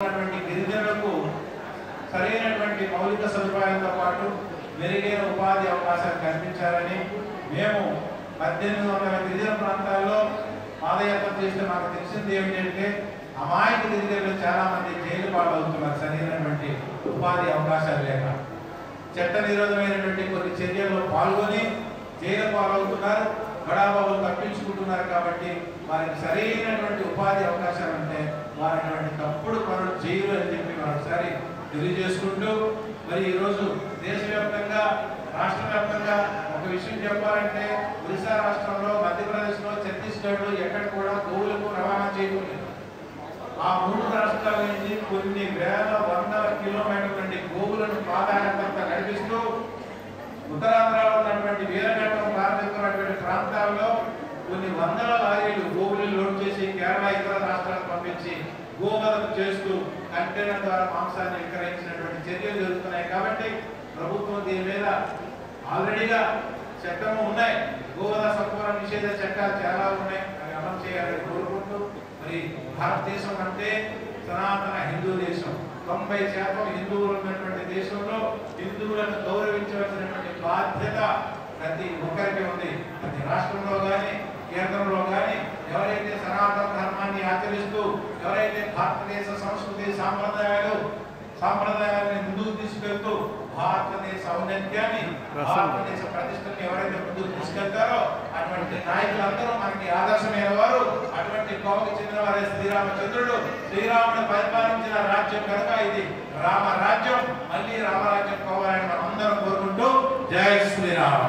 గిరిజనులకు సరైనటువంటి మౌలిక సదుపాయాలతో పాటు మెరుగైన ఉపాధి అవకాశాలు కల్పించాలని మేము 1800 గిరిజన ప్రాంతాల్లో పాదయాత్ర చేస్తే మాకు తెలిసింది ఏమిటంటే అమాయక గిరిజనులు చాలా మంది జైలు పాలవుతున్నారు సరైనటువంటి ఉపాధి అవకాశాలు లేక చట్ట నిరోధమైనటువంటి కొన్ని చర్యల్లో పాల్గొని జైలు పాలవుతున్నారు బడాబాబులు తప్పించుకుంటున్నారు కాబట్టి వారికి సరైనటువంటి ఉపాధి అవకాశాలు అంటే వారి తప్పుడు పనులు జైలు అని చెప్పి మరొకసారి తెలియజేసుకుంటూ మరి ఈరోజు దేశవ్యాప్తంగా రాష్ట్ర వ్యాప్తంగా ఒక విషయం చెప్పాలంటే ఒరిస్సా రాష్ట్రంలో మధ్యప్రదేశ్లో ఛత్తీస్గఢ్లో ఎక్కడ కూడా గోవులకు రవాణా చేయకూడదు ఆ 3 రాష్ట్రాల నుంచి కొన్ని వేల వందల కిలోమీటర్ల నుండి గోవులను పాదయాత్ర నడిపిస్తూ ఉత్తరాంధ్రలో ఉన్నటువంటి వీరఘట్టం ప్రాంతంలో ప్రాంతాల్లో కొన్ని వందల లారీలు గోవులు లోడ్ చేసి కేరళ ఇతర రాష్ట్రాలకు పంపించి గోవధకు చేస్తూ కంటైనర్ ద్వారా మాంసాన్ని విక్రయించినటువంటి చర్యలు జరుగుతున్నాయి కాబట్టి ప్రభుత్వం దీని మీద ఆల్రెడీగా చట్టము ఉన్నాయి గోవధ సంపూర్ణ నిషేధ చట్టాలు చాలా ఉన్నాయి అవి అమలు చేయాలని కోరుకుంటూ మరి భారతదేశం అంటే సనాతన హిందూ దేశం 90% హిందువులు ఉన్నటువంటి దేశంలో హిందువులను గౌరవించవలసినటువంటి బాధ్యత ప్రతి ఒక్కరికి ఉంది ప్రతి రాష్ట్రంలో కానీ కేంద్రంలో కానీ ఎవరైతే సనాతన ధర్మాన్ని ఆచరిస్తూ ఎవరైతే భారతదేశ సంస్కృతి సాంప్రదాయాలను ముందుకు తీసుకెళ్తూ భారతదేశ ఔన్నత్యాన్ని భారతదేశ ప్రతిష్టని ఎవరైతే ముందుకు తీసుకెళ్తారో అటువంటి నాయకులందరూ మనకి ఆదర్శమైన వారు అటువంటి కోవకి చెందిన వారే శ్రీరామచంద్రుడు శ్రీరాముడు పరిపాలించిన రాజ్యం కనుక ఇది రామరాజ్యం మళ్ళీ రామరాజ్యం కోవాలని మనం అందరం కోరుకుంటూ జై శ్రీరామ్.